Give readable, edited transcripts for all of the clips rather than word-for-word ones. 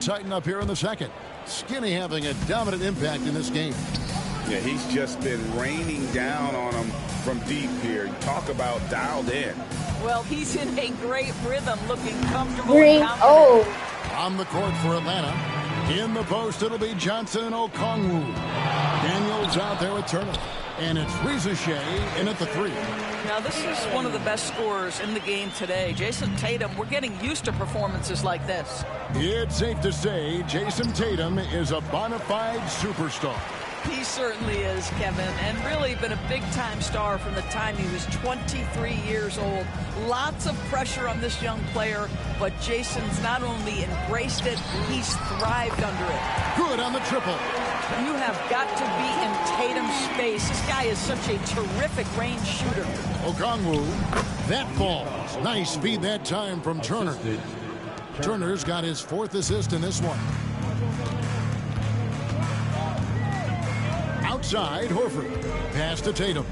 Tighten up here in the second. Skinny having a dominant impact in this game. Yeah, he's just been raining down on him from deep here. Talk about dialed in. Well, he's in a great rhythm, looking comfortable Green. and confident. Oh, On the court for Atlanta. In the post, it'll be Johnson and Okongwu. Daniels out there with Turner. And it's Reza Shea in at the 3. Now, this is one of the best scorers in the game today. Jason Tatum, we're getting used to performances like this. It's safe to say Jason Tatum is a bona fide superstar. He certainly is, Kevin, and really been a big-time star from the time he was 23 years old. Lots of pressure on this young player, but Jason's not only embraced it, he's thrived under it. Good on the triple. You have got to be in Tatum's space. This guy is such a terrific range shooter. Okongwu, that falls. Nice feed that time from Turner. Turner's got his 4th assist in this one. Outside, Horford. Pass to Tatum.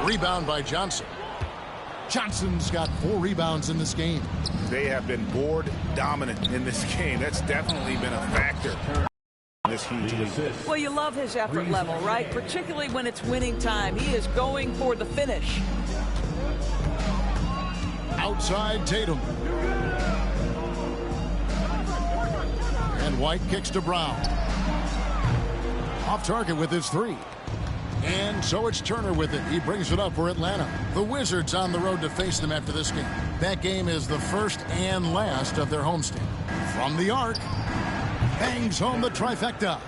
Rebound by Johnson. Johnson's got 4 rebounds in this game. They have been board dominant in this game. That's definitely been a factor in this huge lead. Well, you love his effort level, right? Particularly when it's winning time. He is going for the finish. Outside Tatum. And White kicks to Brown. Off target with his 3. And so it's Turner with it. He brings it up for Atlanta. The Wizards on the road to face them after this game. That game is the first and last of their homestand. From the arc, bangs home the trifecta.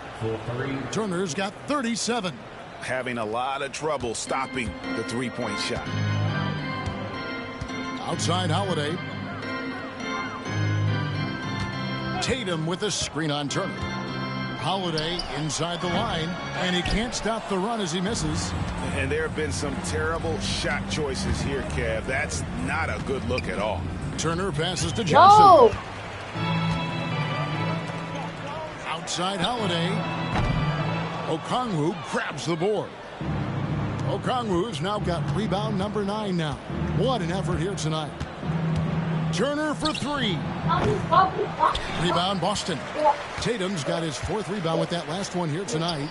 Turner's got 37. Having a lot of trouble stopping the three-point shot. Outside Holiday. Tatum with a screen on Turner. Holiday inside the line, and he can't stop the run as he misses. And there have been some terrible shot choices here, Kev. That's not a good look at all. Turner passes to Johnson. no. Outside Holiday. Okongwu grabs the board. Okongwu's now got rebound number 9 now. What an effort here tonight. Turner for 3. Rebound Boston. Tatum's got his 4th rebound with that last one here tonight.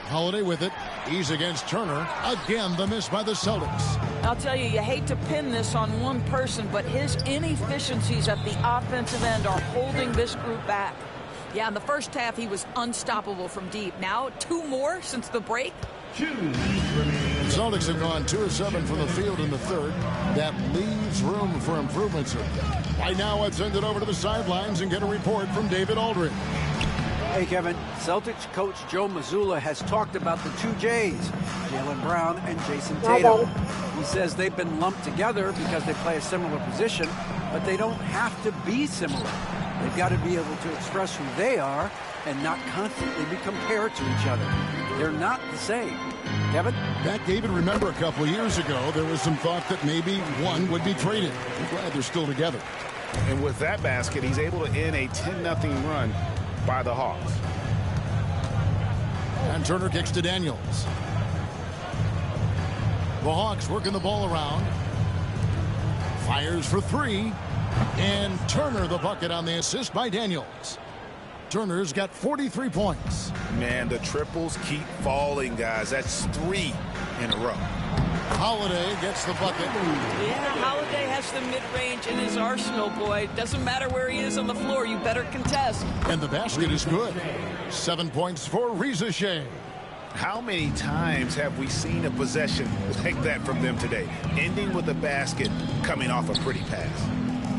Holiday with it. He's against Turner. Again, the miss by the Celtics. I'll tell you, you hate to pin this on one person, but his inefficiencies at the offensive end are holding this group back. Yeah, in the first half, he was unstoppable from deep. Now, 2 more since the break. Celtics have gone 2 of 7 from the field in the 3rd. That leaves room for improvements here. Right now, let's send it over to the sidelines and get a report from David Aldridge. Hey, Kevin. Celtics coach Joe Mazzulla has talked about the 2 J's, Jaylen Brown and Jason Tatum. He says they've been lumped together because they play a similar position, but they don't have to be similar. They've got to be able to express who they are and not constantly be compared to each other. They're not the same. Kevin? Back, David, remember a couple of years ago, there was some thought that maybe one would be traded. I'm glad they're still together. And with that basket, he's able to end a 10-0 run by the Hawks. And Turner kicks to Daniels. The Hawks working the ball around. Fires for 3. And Turner the bucket on the assist by Daniels. Turner's got 43 points. Man, the triples keep falling, guys. That's 3 in a row. Holiday gets the bucket. Yeah, Holiday has the mid-range in his arsenal, boy. Doesn't matter where he is on the floor, you better contest. And the basket is good. 7 points for Reza Shea. How many times have we seen a possession like that from them today? Ending with a basket, coming off a pretty pass.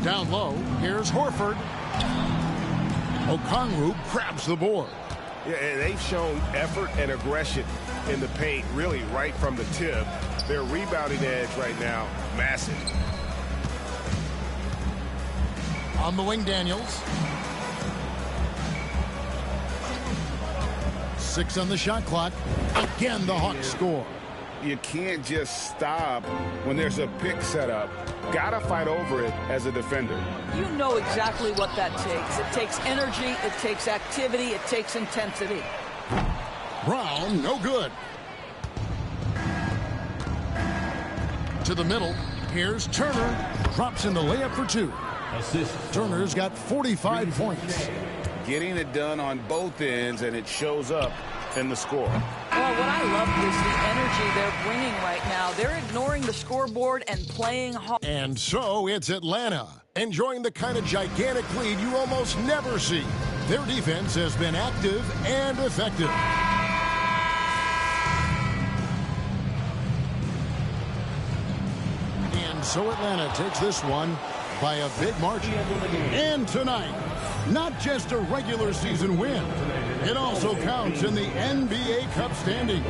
Down low, here's Horford. Okongwu grabs the board. Yeah, they've shown effort and aggression in the paint, really right from the tip. Their rebounding edge right now, massive. On the wing, Daniels. 6 on the shot clock. Again, the Hawks score. You can't just stop when there's a pick set up. Gotta fight over it as a defender. You know exactly what that takes. It takes energy, it takes activity, it takes intensity. Brown, no good. To the middle. Here's Turner. Drops in the layup for 2. Turner's got 45 points. Getting it done on both ends, and it shows up in the score. Well, what I love is the energy they're bringing right now. They're ignoring the scoreboard and playing hard. And so it's Atlanta, enjoying the kind of gigantic lead you almost never see. Their defense has been active and effective. And so Atlanta takes this one by a big margin. And tonight, not just a regular season win, it also counts in the NBA Cup standing.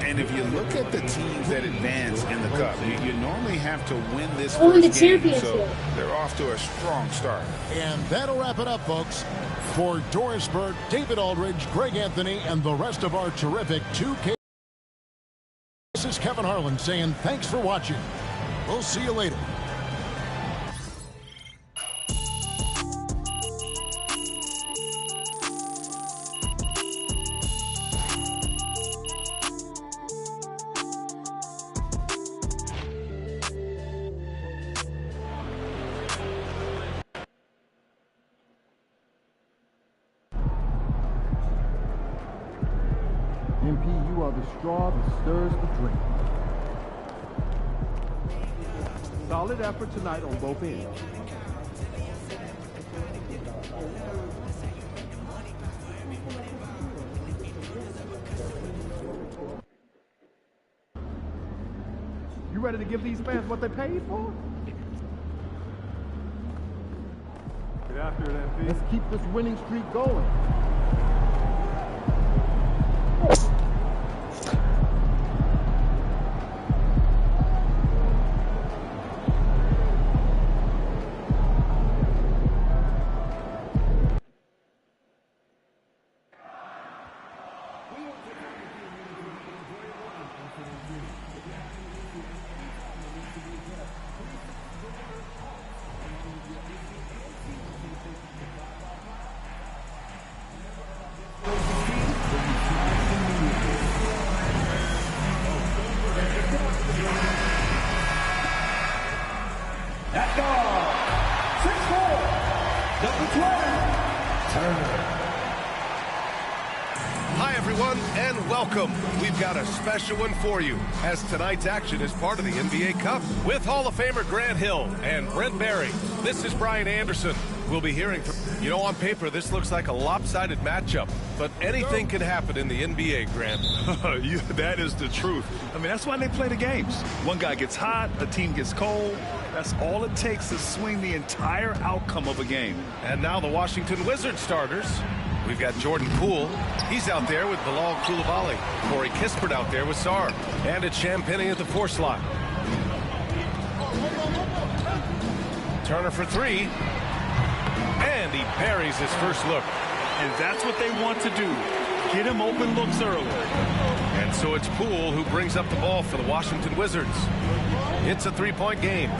And if you look at the teams that advance in the Cup, you normally have to win this first game, so they're off to a strong start. And that'll wrap it up, folks. For Doris Burke, David Aldridge, Greg Anthony, and the rest of our terrific 2K. This is Kevin Harlan saying thanks for watching. We'll see you later. MP, you are the straw that stirs the drink. Solid effort tonight on both ends. You ready to give these fans what they paid for? Get after it, MP. Let's keep this winning streak going. Hi, everyone, and welcome. We've got a special one for you, as tonight's action is part of the NBA Cup. With Hall of Famer Grant Hill and Brent Barry, this is Brian Anderson. We'll be hearing from... You know, on paper, this looks like a lopsided matchup, but anything can happen in the NBA, Grant. That is the truth. I mean, that's why they play the games. One guy gets hot, the team gets cold. That's all it takes to swing the entire outcome of a game. And now the Washington Wizards starters. We've got Jordan Poole. He's out there with Bilal Coulibaly. Corey Kispert out there with Sarr. And it's Champagnie at the 4 slot. Turner for 3. And he buries his first look. And that's what they want to do. Get him open looks early. And so it's Poole who brings up the ball for the Washington Wizards. It's a 3-point game.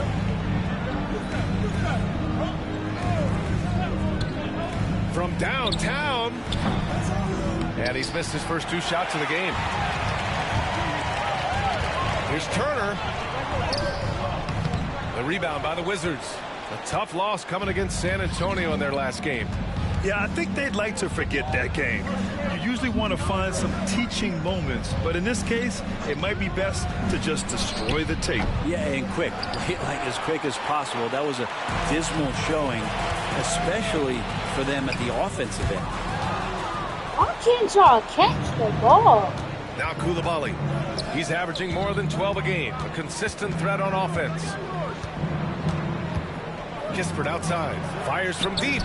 From downtown. And he's missed his first 2 shots of the game. Here's Turner. The rebound by the Wizards. A tough loss coming against San Antonio in their last game. Yeah, I think they'd like to forget that game. You usually want to find some teaching moments, but in this case, it might be best to just destroy the tape. Yeah, and quick, like as quick as possible. That was a dismal showing, especially for them at the offensive end. Why can't y'all catch the ball? Now Coulibaly. He's averaging more than 12 a game. A consistent threat on offense. Kispert outside. Fires from deep.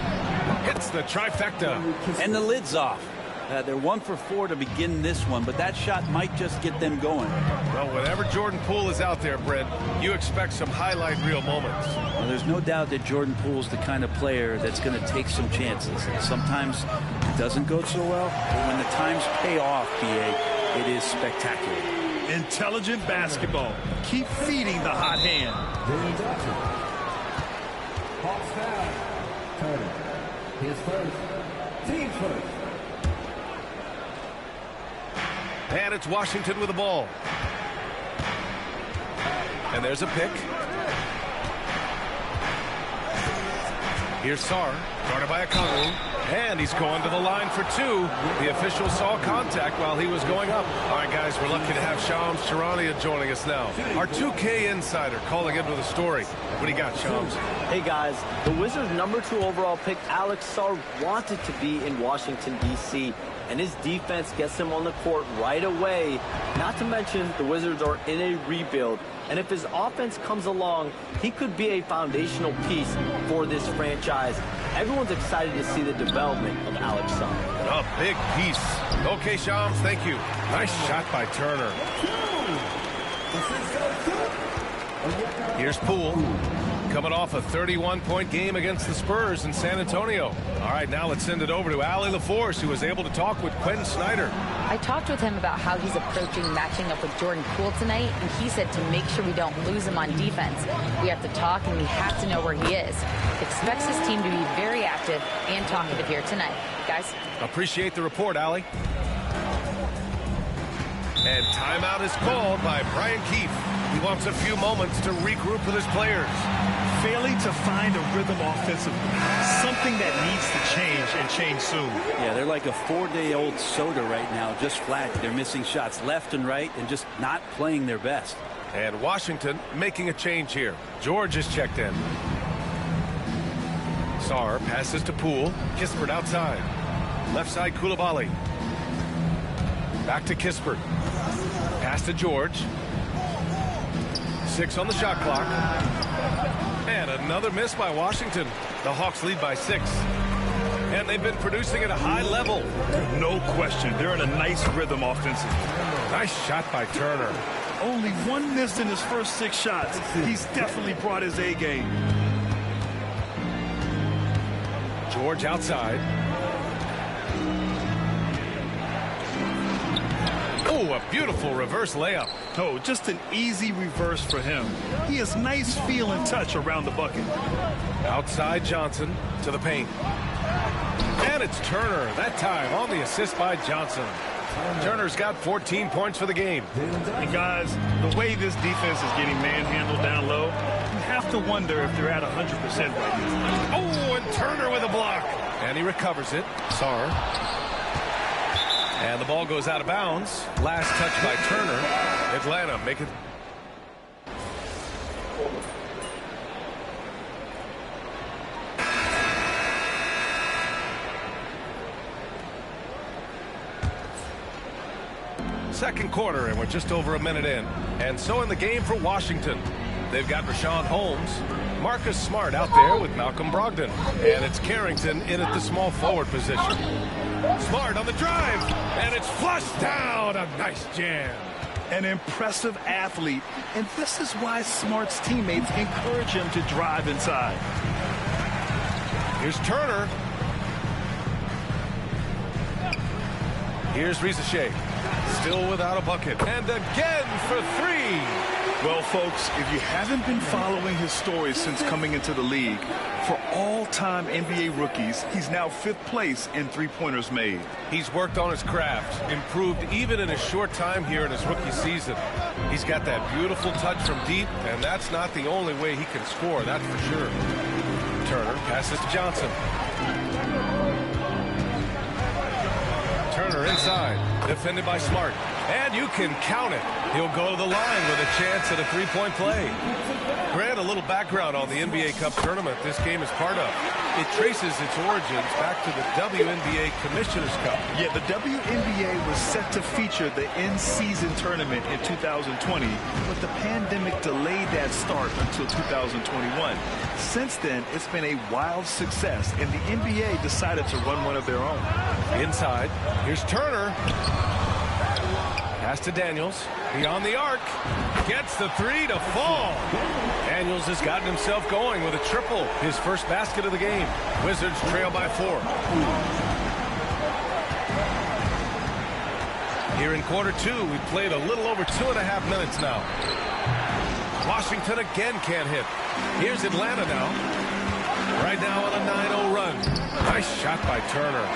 Hits the trifecta. And the lid's off. They're 1 for 4 to begin this one, but that shot might just get them going. Well, whenever Jordan Poole is out there, Brent, you expect some highlight reel moments. Well, there's no doubt that Jordan Poole's the kind of player that's going to take some chances. Sometimes it doesn't go so well, but when the times pay off, BA, it is spectacular. Intelligent basketball. Keep feeding the hot hand. Hawks foul. Turner. His first. Team first. And it's Washington with the ball. And there's a pick. Here's Sarr, guarded by Okongwu. And he's going to the line for two. The official saw contact while he was going up. All right, guys, we're lucky to have Shams Charania joining us now. Our 2K insider calling into the story. What do you got, Shams? Hey, guys. The Wizards' #2 overall pick, Alex Sarr, wanted to be in Washington, D.C., and his defense gets him on the court right away. Not to mention, the Wizards are in a rebuild. And if his offense comes along, he could be a foundational piece for this franchise. Everyone's excited to see the development of Alex Sarr. A big piece. Okay, Shams, thank you. Nice shot by Turner. Here's Poole. Coming off a 31-point game against the Spurs in San Antonio. All right, now let's send it over to Allie LaForce, who was able to talk with Quinn Snyder. I talked with him about how he's approaching matching up with Jordan Poole tonight, and he said to make sure we don't lose him on defense, we have to talk and we have to know where he is. Expects his team to be very active and talkative here tonight. Guys? Appreciate the report, Allie. And timeout is called by Brian Keefe. He wants a few moments to regroup with his players. Failing to find a rhythm offensively, something that needs to change and change soon. Yeah, they're like a 4-day-old soda right now, just flat. They're missing shots left and right and just not playing their best. And Washington making a change here. George is checked in. Sarr passes to Poole. Kispert outside. Left side, Coulibaly. Back to Kispert. Pass to George. 6 on the shot clock. And another miss by Washington. The Hawks lead by 6. And they've been producing at a high level. No question. They're in a nice rhythm offensively. Nice shot by Turner. Only one miss in his first 6 shots. He's definitely brought his A game. George outside. Oh, a beautiful reverse layup. Oh, just an easy reverse for him. He has nice feel and touch around the bucket. Outside Johnson to the paint. And it's Turner, that time on the assist by Johnson. Turner's got 14 points for the game. And guys, the way this defense is getting manhandled down low, you have to wonder if they're at 100% right now. Oh, and Turner with a block. And he recovers it. Sarr. And the ball goes out of bounds. Last touch by Turner. Atlanta make it. Second quarter, and we're just over a minute in. And so in the game for Washington, they've got Richaun Holmes, Marcus Smart out there with Malcolm Brogdon. And it's Carrington in at the small forward position. Smart on the drive, and it's flushed down. A nice jam. An impressive athlete, and this is why Smart's teammates encourage him to drive inside. Here's Turner. Here's Risacher. Still without a bucket. And again for 3. Well, folks, if you haven't been following his story since coming into the league, for all-time NBA rookies, he's now 5th place in three-pointers made. He's worked on his craft, improved even in a short time here in his rookie season. He's got that beautiful touch from deep, and that's not the only way he can score, that's for sure. Turner passes to Johnson. Turner inside, defended by Smart. And you can count it. He'll go to the line with a chance at a three-point play. Grant, a little background on the NBA Cup tournament this game is part of. It traces its origins back to the WNBA Commissioner's Cup. Yeah, the WNBA was set to feature the in-season tournament in 2020, but the pandemic delayed that start until 2021. Since then, it's been a wild success, and the NBA decided to run one of their own. Inside, here's Turner. Pass to Daniels. Beyond the arc. Gets the 3 to fall. Daniels has gotten himself going with a triple. His first basket of the game. Wizards trail by 4. Here in quarter 2, we've played a little over 2.5 minutes now. Washington again can't hit. Here's Atlanta now. Right now on a 9-0 run. Nice shot by Turner.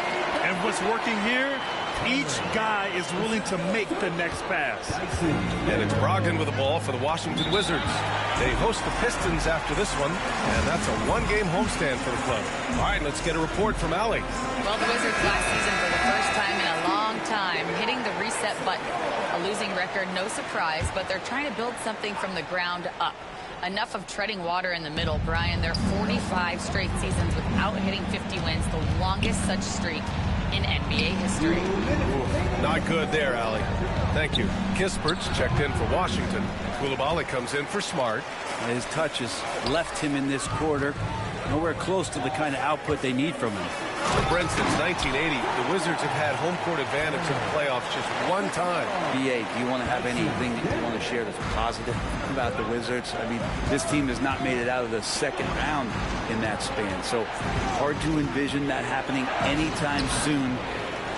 And what's working here? Each guy is willing to make the next pass. And it's Brogdon with the ball for the Washington Wizards. They host the Pistons after this one, and that's a one-game homestand for the club. All right, let's get a report from Allie. Well, the Wizards last season, for the first time in a long time, hitting the reset button. A losing record, no surprise, but they're trying to build something from the ground up. Enough of treading water in the middle, Brian. They're 45 straight seasons without hitting 50 wins, the longest such streak in NBA history. Not good there, Allie. Thank you. Kispert's checked in for Washington. Coulibaly comes in for Smart. His touches left him in this quarter. Nowhere close to the kind of output they need from him. So Brent, since 1980, the Wizards have had home court advantage in the playoffs just one time. BA, do you want to have anything that you want to share that's positive about the Wizards? I mean, this team has not made it out of the second round in that span. So hard to envision that happening anytime soon.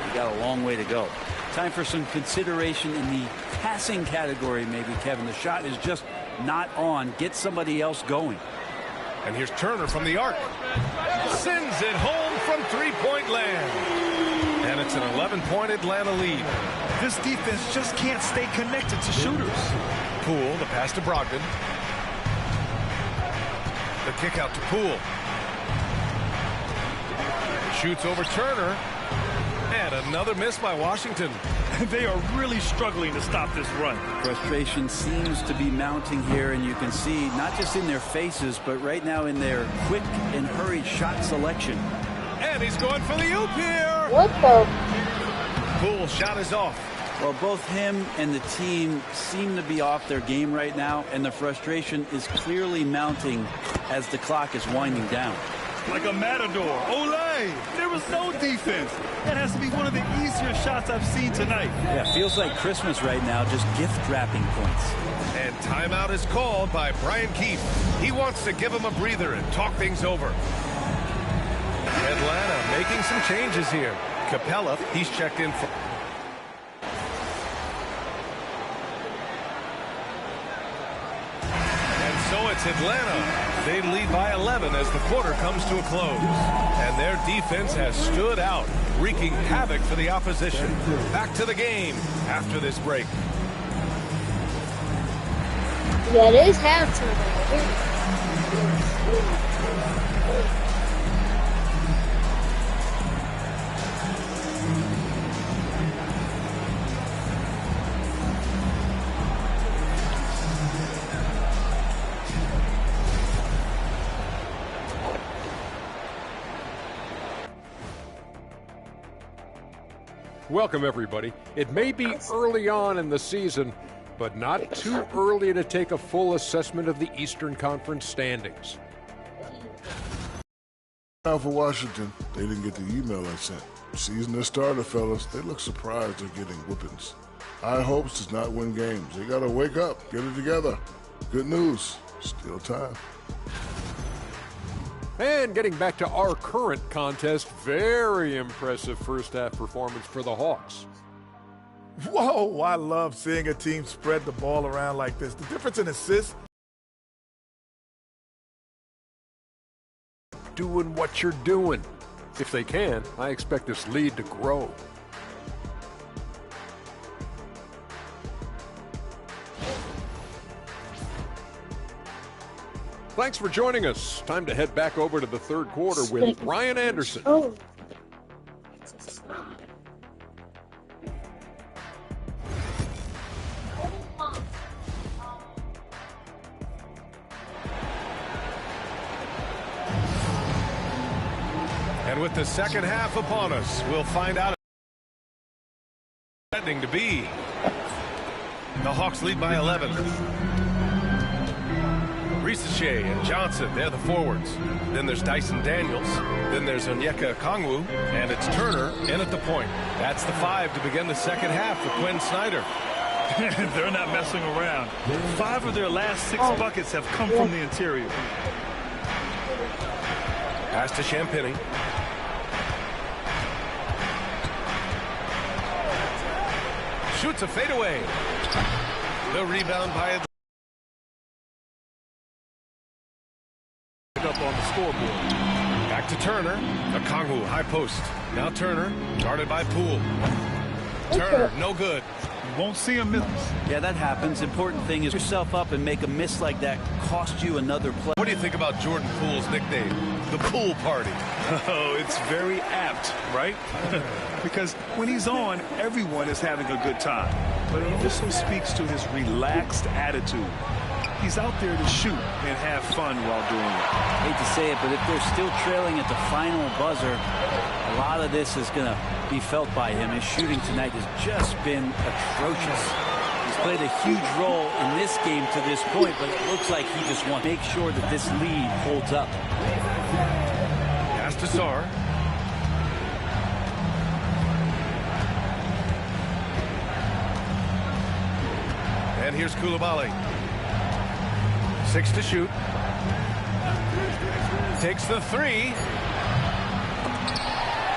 You got a long way to go. Time for some consideration in the passing category, maybe, Kevin. The shot is just not on. Get somebody else going. And here's Turner from the arc. Sends it home from three-point land. And it's an 11-point Atlanta lead. This defense just can't stay connected to shooters. Poole, the pass to Brogdon. The kick out to Poole. Shoots over Turner. And another miss by Washington. They are really struggling to stop this run. Frustration seems to be mounting here, and you can see not just in their faces, but right now in their quick and hurried shot selection. And he's going for the oop here. What the? Poole shot is off. Well, both him and the team seem to be off their game right now, and the frustration is clearly mounting as the clock is winding down. Like a matador. Olay! There was no defense. That has to be one of the easier shots I've seen tonight. Yeah, feels like Christmas right now, just gift wrapping points. And timeout is called by Brian Keefe. He wants to give him a breather and talk things over. Atlanta making some changes here. Capella, he's checked in for... And so it's Atlanta. They lead by 11 as the quarter comes to a close. And their defense has stood out, wreaking havoc for the opposition. Back to the game after this break. Yeah, it is halftime. Welcome, everybody. It may be early on in the season, but not too early to take a full assessment of the Eastern Conference standings. Now for Washington, they didn't get the email I sent. Season their starter, fellas. They look surprised they're getting whoopings. High hopes does not win games. They gotta wake up, get it together. Good news, still time. And getting back to our current contest, very impressive first-half performance for the Hawks. Whoa, I love seeing a team spread the ball around like this. The difference in assists. Doing what you're doing. If they can, I expect this lead to grow. Thanks for joining us. Time to head back over to the third quarter with Brian Anderson. Oh. And with the second half upon us, we'll find out ending to be. The Hawks lead by 11. Risache and Johnson, they're the forwards. Then there's Dyson Daniels. Then there's Onyeka Okongwu. And it's Turner in at the point. That's the five to begin the second half for Quinn Snyder. They're not messing around. 5 of their last 6 buckets have come from the interior. Pass to Champagnie. Shoots a fadeaway. The rebound by up on the scoreboard. Back to Turner. Okongwu, high post. Now Turner, guarded by Poole. Turner, no good. You won't see him miss. Yeah, that happens. Important thing is yourself up and make a miss like that cost you another play. What do you think about Jordan Poole's nickname, the Pool Party? Oh, it's very apt, right? Because when he's on, everyone is having a good time. But it also speaks to his relaxed attitude. He's out there to shoot and have fun while doing it. Hate to say it, but if they're still trailing at the final buzzer, a lot of this is going to be felt by him. His shooting tonight has just been atrocious. He's played a huge role in this game to this point, but it looks like he just wants to make sure that this lead holds up. Pass to Sarr. And here's Coulibaly. 6 to shoot. Takes the 3.